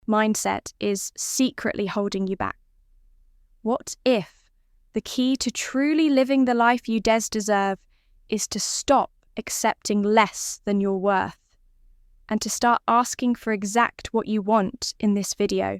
mindset is secretly holding you back? What if the key to truly living the life you deserve is to stop accepting less than your worth and to start asking for exact what you want? In this video,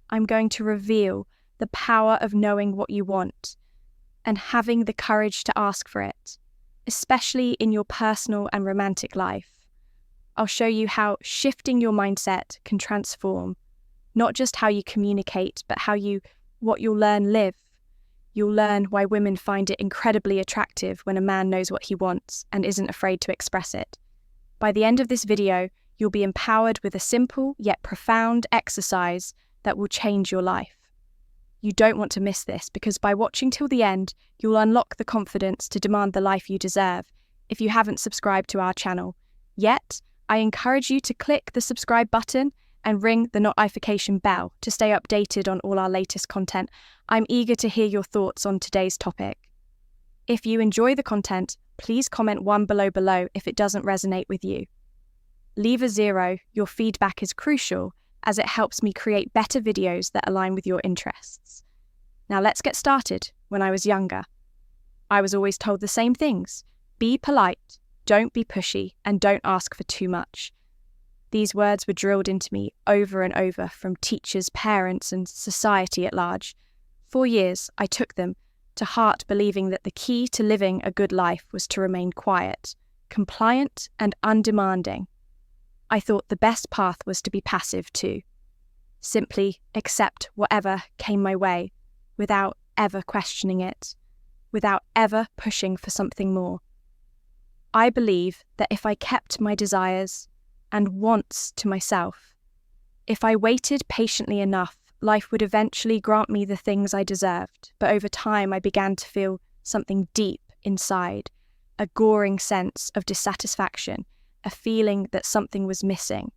I'm going to reveal the power of knowing what you want and having the courage to ask for it, especially in your personal and romantic life. I'll show you how shifting your mindset can transform not just how you communicate, but what you'll live. You'll learn why women find it incredibly attractive when a man knows what he wants and isn't afraid to express it. By the end of this video, you'll be empowered with a simple yet profound exercise that will change your life. You don't want to miss this, because by watching till the end, you'll unlock the confidence to demand the life you deserve. If you haven't subscribed to our channel yet, I encourage you to click the subscribe button and ring the notification bell to stay updated on all our latest content. I'm eager to hear your thoughts on today's topic. If you enjoy the content, please comment 1 below if it doesn't resonate with you. Leave a 0, your feedback is crucial as it helps me create better videos that align with your interests. Now let's get started. When I was younger, I was always told the same things. Be polite, don't be pushy, and don't ask for too much. These words were drilled into me over and over from teachers, parents, and society at large. For years, I took them to heart, believing that the key to living a good life was to remain quiet, compliant, and undemanding. I thought the best path was to be passive too. Simply accept whatever came my way without ever questioning it, without ever pushing for something more. I believe that if I kept my desires and wants to myself, if I waited patiently enough, life would eventually grant me the things I deserved. But over time, I began to feel something deep inside, a goring sense of dissatisfaction, a feeling that something was missing.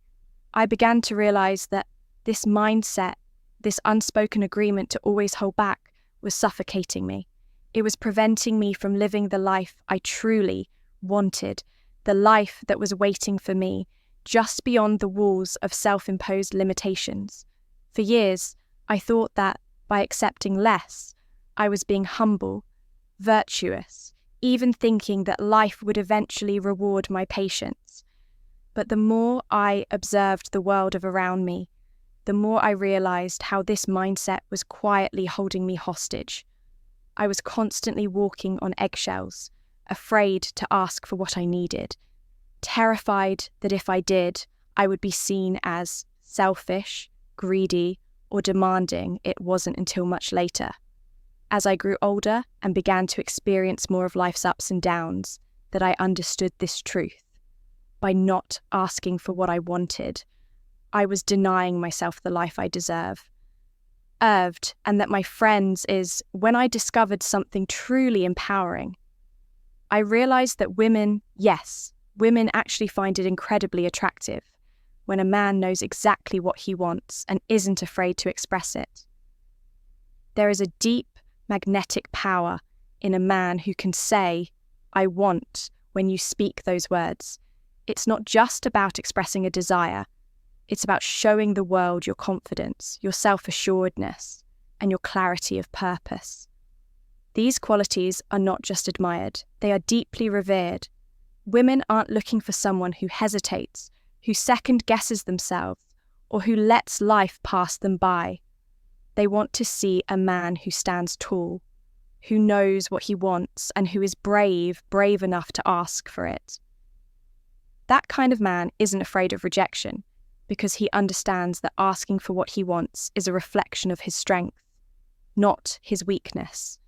I began to realize that this mindset, this unspoken agreement to always hold back, was suffocating me. It was preventing me from living the life I truly wanted, the life that was waiting for me just beyond the walls of self-imposed limitations. For years, I thought that by accepting less, I was being humble, virtuous, even thinking that life would eventually reward my patience. But the more I observed the world around me, the more I realized how this mindset was quietly holding me hostage. I was constantly walking on eggshells, afraid to ask for what I needed, terrified that if I did, I would be seen as selfish, greedy, or demanding. It wasn't until much later, as I grew older and began to experience more of life's ups and downs, that I understood this truth. By not asking for what I wanted, I was denying myself the life I deserved. And that, my friends, is when I discovered something truly empowering. I realized that women actually find it incredibly attractive when a man knows exactly what he wants and isn't afraid to express it. There is a deep magnetic power in a man who can say, "I want," when you speak those words. It's not just about expressing a desire. It's about showing the world your confidence, your self-assuredness, and your clarity of purpose. These qualities are not just admired, they are deeply revered. Women aren't looking for someone who hesitates, who second-guesses themselves, or who lets life pass them by. They want to see a man who stands tall, who knows what he wants, and who is brave enough to ask for it. That kind of man isn't afraid of rejection, because he understands that asking for what he wants is a reflection of his strength, not his weakness.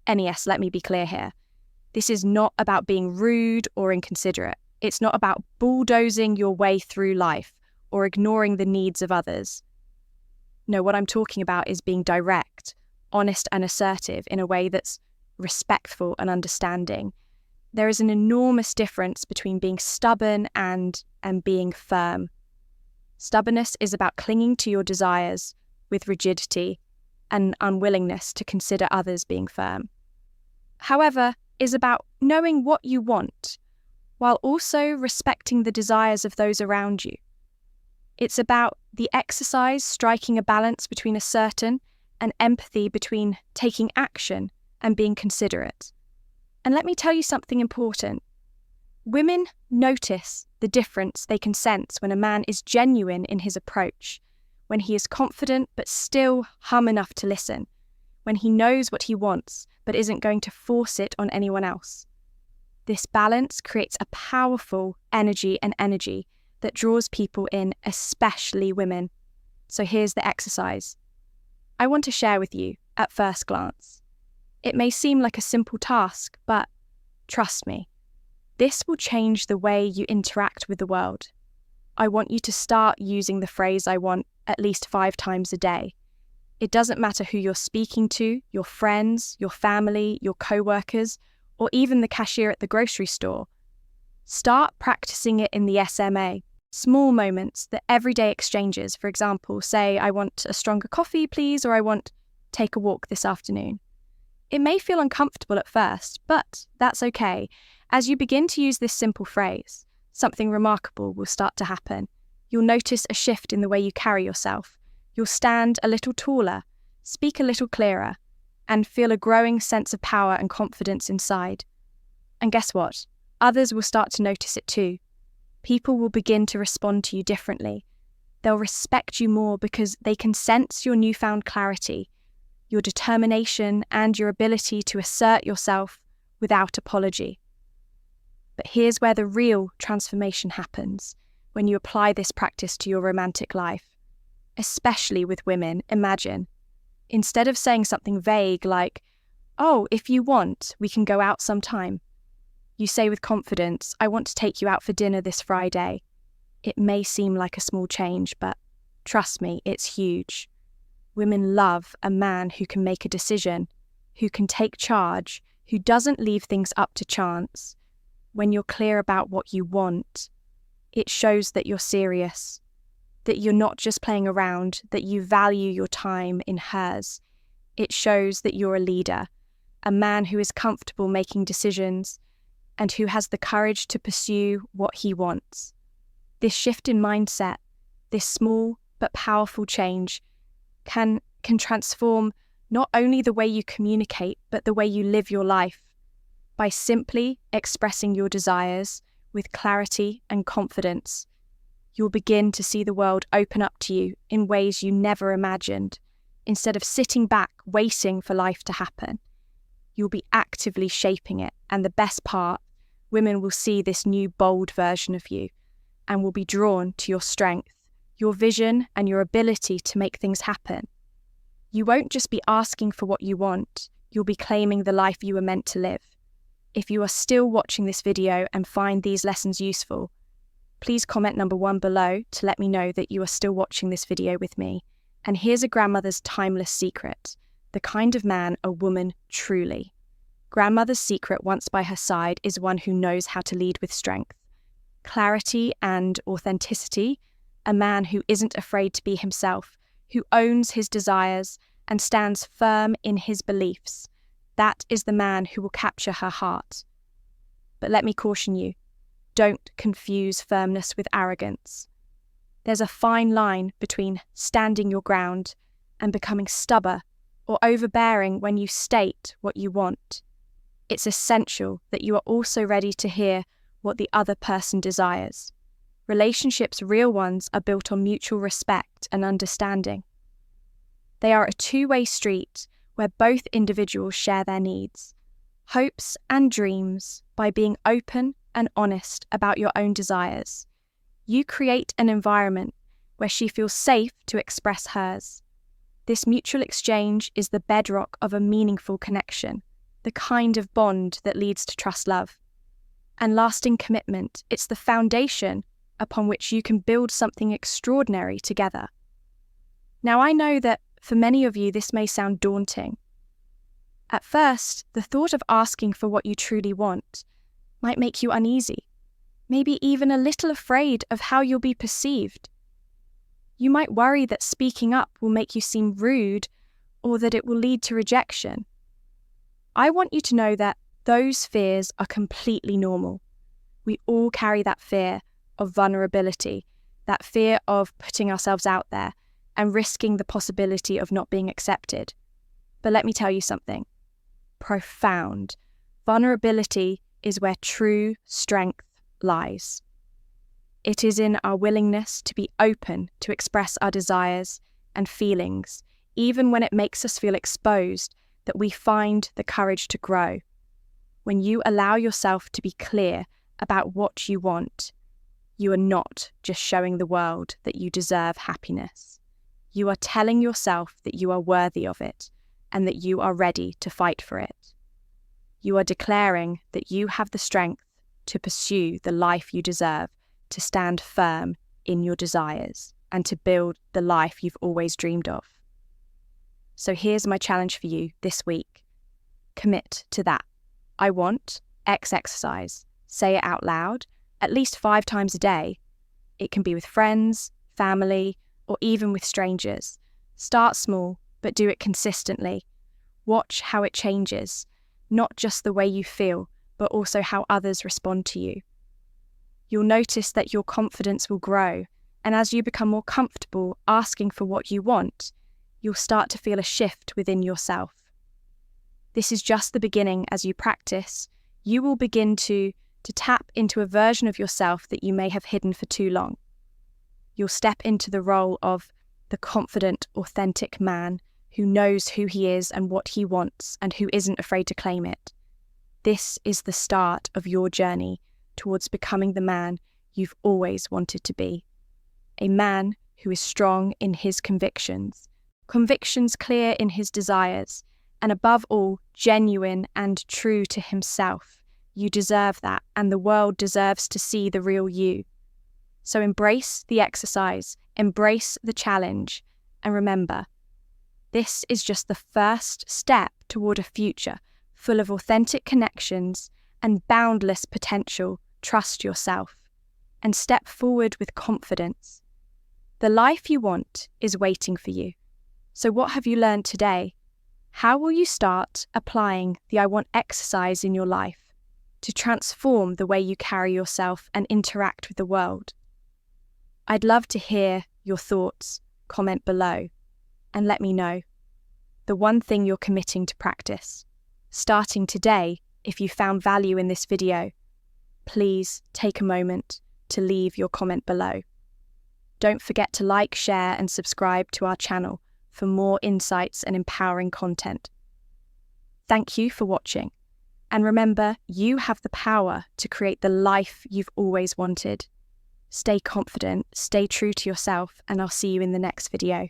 And yes, let me be clear here. This is not about being rude or inconsiderate. It's not about bulldozing your way through life or ignoring the needs of others. No, what I'm talking about is being direct, honest and assertive in a way that's respectful and understanding. There is an enormous difference between being stubborn and being firm. Stubbornness is about clinging to your desires with rigidity and unwillingness to consider others being firm. However, is about knowing what you want, while also respecting the desires of those around you. It's about the exercise striking a balance between assertion and empathy, between taking action and being considerate. And let me tell you something important. Women notice the difference they can sense when a man is genuine in his approach, when he is confident but still hum enough to listen, when he knows what he wants but isn't going to force it on anyone else. This balance creates a powerful energy that draws people in, especially women. So here's the exercise I want to share with you at first glance. It may seem like a simple task, but trust me, this will change the way you interact with the world. I want you to start using the phrase "I want" at least 5 times a day. It doesn't matter who you're speaking to, your friends, your family, your co-workers, or even the cashier at the grocery store. Start practicing it in the SMA. Small moments, the everyday exchanges. For example, say, "I want a stronger coffee, please," or "I want take a walk this afternoon." It may feel uncomfortable at first, but that's okay. As you begin to use this simple phrase, something remarkable will start to happen. You'll notice a shift in the way you carry yourself. You'll stand a little taller, speak a little clearer, and feel a growing sense of power and confidence inside. And guess what? Others will start to notice it too. People will begin to respond to you differently. They'll respect you more because they can sense your newfound clarity, your determination, and your ability to assert yourself without apology. But here's where the real transformation happens, when you apply this practice to your romantic life. Especially with women, imagine. Instead of saying something vague like, "Oh, if you want, we can go out sometime," you say with confidence, "I want to take you out for dinner this Friday." It may seem like a small change, but trust me, it's huge. Women love a man who can make a decision, who can take charge, who doesn't leave things up to chance. When you're clear about what you want, it shows that you're serious, that you're not just playing around, that you value your time in hers. It shows that you're a leader, a man who is comfortable making decisions, and who has the courage to pursue what he wants. This shift in mindset, this small but powerful change, can transform not only the way you communicate, but the way you live your life. By simply expressing your desires with clarity and confidence, you'll begin to see the world open up to you in ways you never imagined. Instead of sitting back waiting for life to happen, you'll be actively shaping it. And the best part, women will see this new bold version of you and will be drawn to your strength, your vision, and your ability to make things happen. You won't just be asking for what you want, you'll be claiming the life you were meant to live. If you are still watching this video and find these lessons useful, please comment number 1 below to let me know that you are still watching this video with me. And here's a grandmother's timeless secret, the kind of man a woman truly. Grandmother's secret once by her side is one who knows how to lead with strength, clarity and authenticity, a man who isn't afraid to be himself, who owns his desires and stands firm in his beliefs. That is the man who will capture her heart. But let me caution you, don't confuse firmness with arrogance. There's a fine line between standing your ground and becoming stubborn or overbearing when you state what you want. It's essential that you are also ready to hear what the other person desires. Relationships, real ones, are built on mutual respect and understanding. They are a two-way street where both individuals share their needs, hopes and dreams. By being open and honest about your own desires, you create an environment where she feels safe to express hers. This mutual exchange is the bedrock of a meaningful connection, the kind of bond that leads to trust, love, and lasting commitment. It's the foundation upon which you can build something extraordinary together. Now, I know that for many of you this may sound daunting. At first, the thought of asking for what you truly want might make you uneasy, maybe even a little afraid of how you'll be perceived. You might worry that speaking up will make you seem rude or that it will lead to rejection. I want you to know that those fears are completely normal. We all carry that fear of vulnerability, that fear of putting ourselves out there and risking the possibility of not being accepted. But let me tell you something profound. Vulnerability is where true strength lies. It is in our willingness to be open to express our desires and feelings, even when it makes us feel exposed, that we find the courage to grow. When you allow yourself to be clear about what you want, you are not just showing the world that you deserve happiness. You are telling yourself that you are worthy of it and that you are ready to fight for it. You are declaring that you have the strength to pursue the life you deserve, to stand firm in your desires, and to build the life you've always dreamed of. So here's my challenge for you this week. Commit to that. I want X exercise. Say it out loud, at least 5 times a day. It can be with friends, family, or even with strangers. Start small, but do it consistently. Watch how it changes, not just the way you feel, but also how others respond to you. You'll notice that your confidence will grow, and as you become more comfortable asking for what you want, you'll start to feel a shift within yourself. This is just the beginning. As you practice, you will begin to tap into a version of yourself that you may have hidden for too long. You'll step into the role of the confident, authentic man who knows who he is and what he wants and who isn't afraid to claim it. This is the start of your journey towards becoming the man you've always wanted to be. A man who is strong in his convictions clear in his desires, and above all, genuine and true to himself. You deserve that, and the world deserves to see the real you. So embrace the exercise, embrace the challenge, and remember, this is just the first step toward a future full of authentic connections and boundless potential. Trust yourself and step forward with confidence. The life you want is waiting for you. So what have you learned today? How will you start applying the I want exercise in your life to transform the way you carry yourself and interact with the world? I'd love to hear your thoughts. Comment below and let me know the one thing you're committing to practice. Starting today, if you found value in this video, please take a moment to leave your comment below. Don't forget to like, share, and subscribe to our channel for more insights and empowering content. Thank you for watching. And remember, you have the power to create the life you've always wanted. Stay confident, stay true to yourself, and I'll see you in the next video.